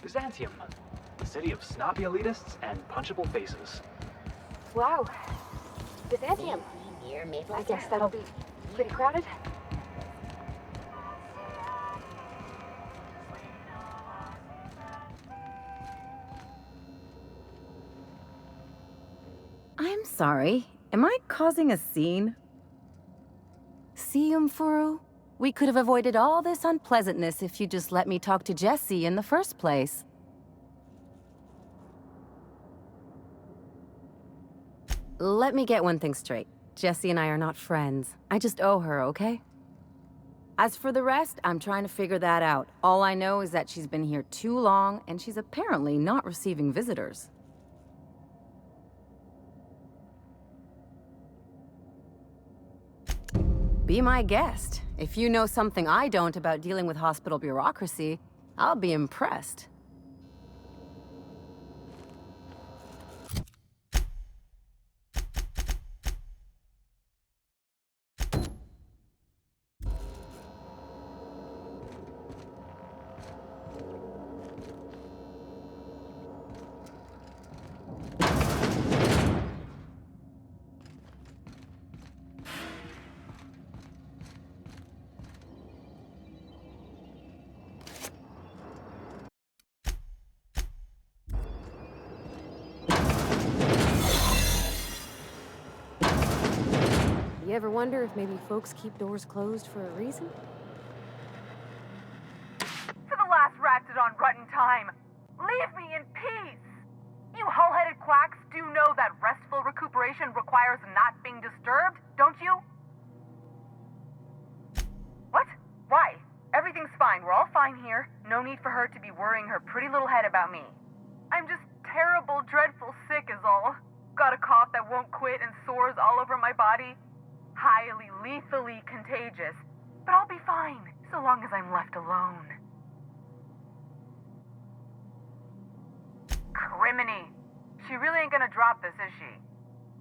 Byzantium, the city of snobby elitists and punchable faces. Wow. Byzantium. I guess that'll be pretty crowded. I'm sorry. Am I causing a scene? See, Umfuru? We could have avoided all this unpleasantness if you just let me talk to Jesse in the first place. Let me get one thing straight. Jesse and I are not friends. I just owe her, okay? As for the rest, I'm trying to figure that out. All I know is that she's been here too long, and she's apparently not receiving visitors. Be my guest. If you know something I don't about dealing with hospital bureaucracy, I'll be impressed. You ever wonder if maybe folks keep doors closed for a reason? For the last Ratdodon Rutton time, leave me in peace! You hull-headed quacks do know that restful recuperation requires not being disturbed, don't you? What? Why? Everything's fine. We're all fine here. No need for her to be worrying her pretty little head about me. I'm just terrible, dreadful sick is all. Got a cough that won't quit and sores all over my body. Highly, lethally contagious. But I'll be fine, so long as I'm left alone. Criminy. She really ain't gonna drop this, is she?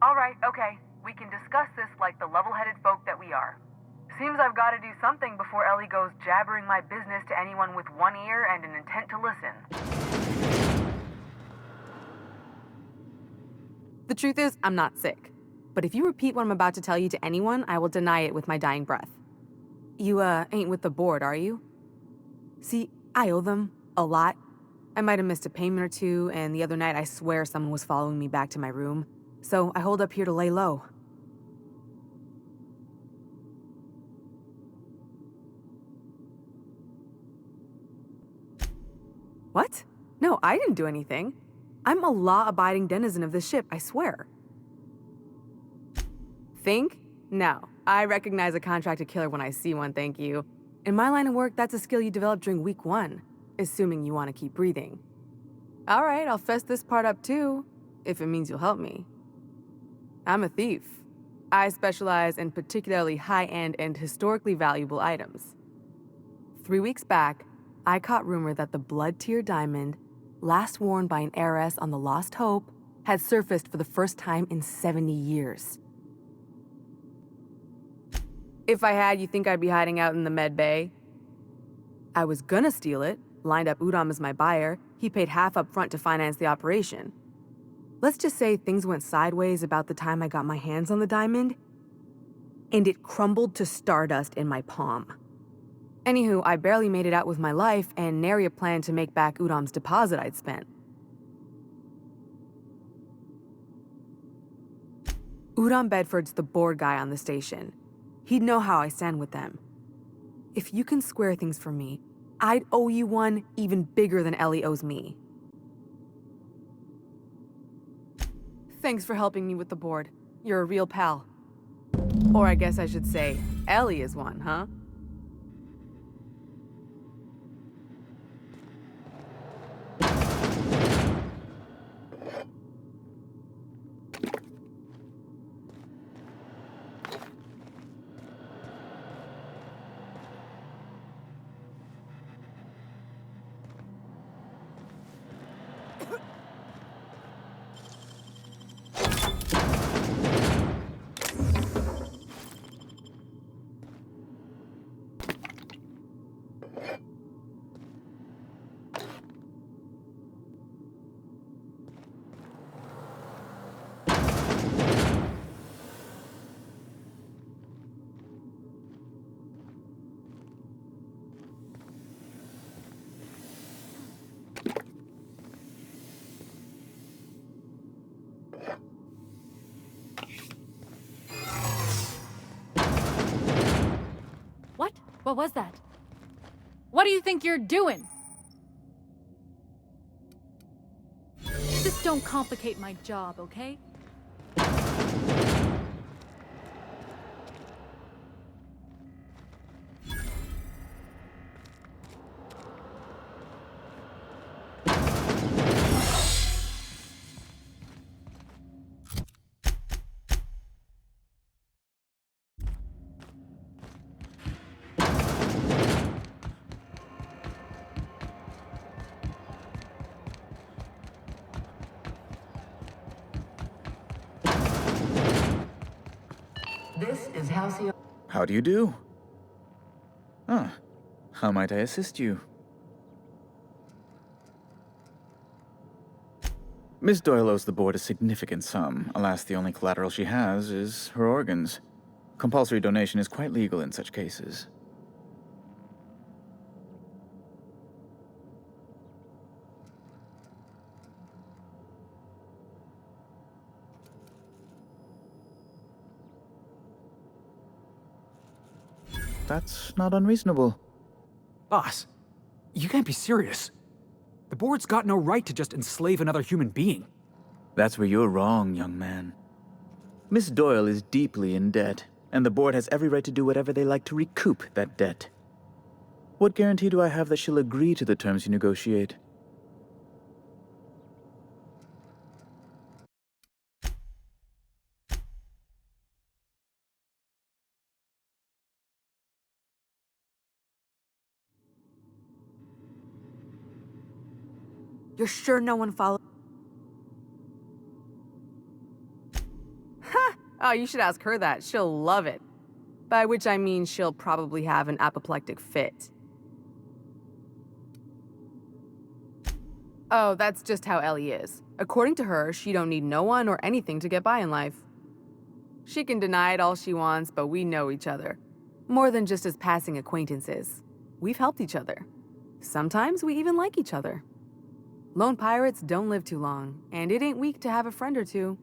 Alright, okay. We can discuss this like the level-headed folk that we are. Seems I've gotta do something before Ellie goes jabbering my business to anyone with one ear and an intent to listen. The truth is, I'm not sick. But if you repeat what I'm about to tell you to anyone, I will deny it with my dying breath. You, ain't with the board, are you? See, I owe them a lot. I might have missed a payment or two, and the other night I swear someone was following me back to my room. So I hold up here to lay low. What? No, I didn't do anything. I'm a law-abiding denizen of this ship, I swear. Think? No. I recognize a contracted killer when I see one, thank you. In my line of work, that's a skill you develop during week 1, assuming you want to keep breathing. All right, I'll fess this part up too, if it means you'll help me. I'm a thief. I specialize in particularly high-end and historically valuable items. 3 weeks back, I caught rumor that the Blood Tier diamond, last worn by an heiress on the Lost Hope, had surfaced for the first time in 70 years. If I had, you think I'd be hiding out in the med bay? I was gonna steal it, lined up Udom as my buyer. He paid half up front to finance the operation. Let's just say things went sideways about the time I got my hands on the diamond, and it crumbled to stardust in my palm. Anywho, I barely made it out with my life, and nary a plan to make back Udom's deposit I'd spent. Udom Bedford's the board guy on the station. He'd know how I stand with them. If you can square things for me, I'd owe you one even bigger than Ellie owes me. Thanks for helping me with the board. You're a real pal. Or I guess I should say, Ellie is one, huh? What was that? What do you think you're doing? Just don't complicate my job, okay? This is Halcyon. How do you do? Ah, how might I assist you? Miss Doyle owes the board a significant sum. Alas, the only collateral she has is her organs. Compulsory donation is quite legal in such cases. That's not unreasonable. Boss, you can't be serious. The board's got no right to just enslave another human being. That's where you're wrong, young man. Miss Doyle is deeply in debt, and the board has every right to do whatever they like to recoup that debt. What guarantee do I have that she'll agree to the terms you negotiate? You're sure no one followed? Ha! Oh, you should ask her that. She'll love it. By which I mean she'll probably have an apoplectic fit. Oh, that's just how Ellie is. According to her, she don't need no one or anything to get by in life. She can deny it all she wants, but we know each other. More than just as passing acquaintances. We've helped each other. Sometimes we even like each other. Lone pirates don't live too long, and it ain't weak to have a friend or two.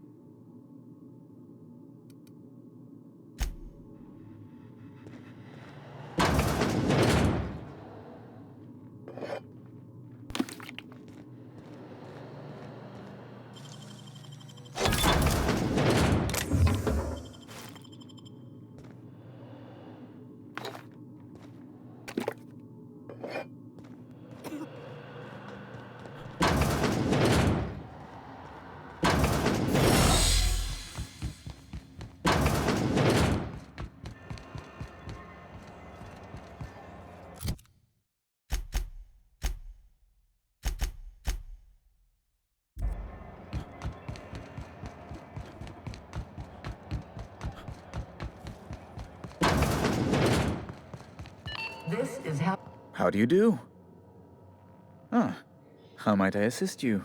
This is how. How do you do? Ah, how might I assist you?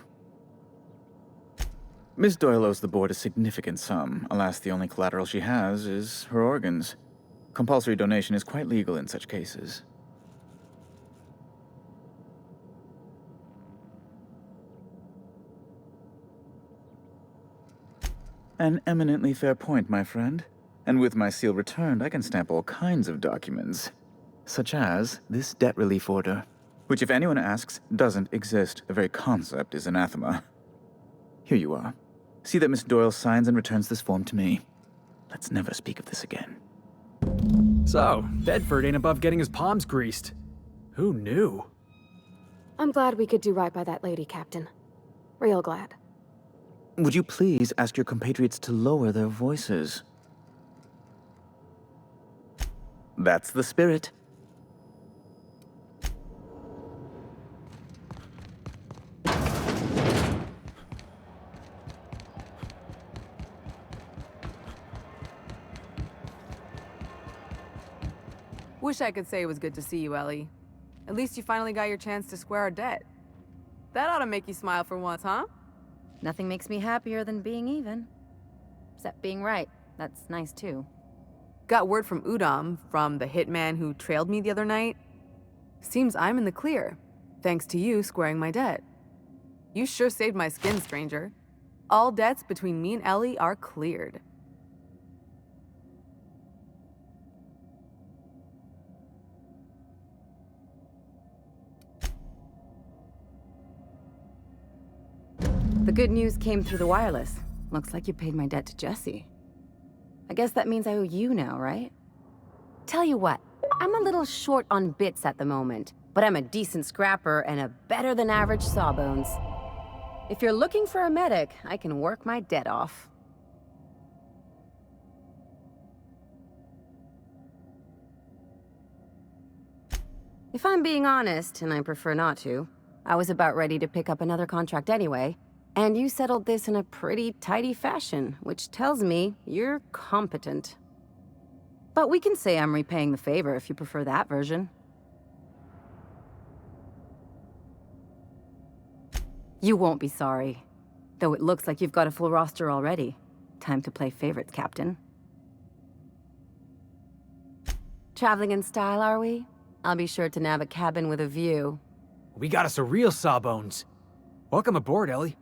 Miss Doyle owes the board a significant sum. Alas, the only collateral she has is her organs. Compulsory donation is quite legal in such cases. An eminently fair point, my friend. And with my seal returned, I can stamp all kinds of documents. Such as this debt relief order, which if anyone asks, doesn't exist. The very concept is anathema. Here you are. See that Miss Doyle signs and returns this form to me. Let's never speak of this again. So, Bedford ain't above getting his palms greased. Who knew? I'm glad we could do right by that lady, Captain. Real glad. Would you please ask your compatriots to lower their voices? That's the spirit. Wish I could say it was good to see you, Ellie. At least you finally got your chance to square our debt. That ought to make you smile for once, huh? Nothing makes me happier than being even. Except being right. That's nice too. Got word from Udom, from the hitman who trailed me the other night. Seems I'm in the clear, thanks to you squaring my debt. You sure saved my skin, stranger. All debts between me and Ellie are cleared. The good news came through the wireless. Looks like you paid my debt to Jesse. I guess that means I owe you now, right? Tell you what, I'm a little short on bits at the moment, but I'm a decent scrapper and a better-than-average sawbones. If you're looking for a medic, I can work my debt off. If I'm being honest, and I prefer not to, I was about ready to pick up another contract anyway, and you settled this in a pretty tidy fashion, which tells me you're competent. But we can say I'm repaying the favor if you prefer that version. You won't be sorry. Though it looks like you've got a full roster already. Time to play favorites, Captain. Traveling in style, are we? I'll be sure to nab a cabin with a view. We got us a real sawbones. Welcome aboard, Ellie.